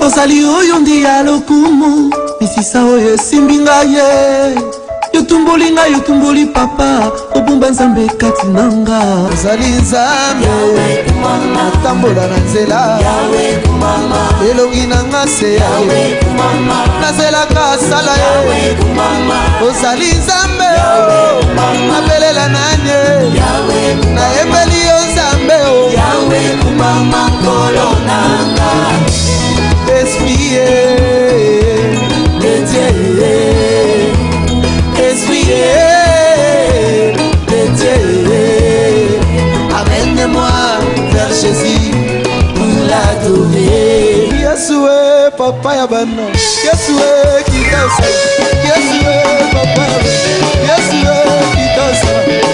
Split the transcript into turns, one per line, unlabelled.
Ozali oyo ndi ya lokumu misisa oyo esimbi ngai ye yotumboli ngai yotumboli papa obumba nzambe kati nanga ozali nzambe natambola na nzela elongi nanga se nazelaka asala ye ozali nzambe nabelela nanye nayembeli yo nzambe esprit de Dieu, esprit de Dieu, amène-moi vers Jésus pour l'adorer. Yeshua, papa yabana, Yeshua qui danse, Yeshua, papa, Yeshua qui danse.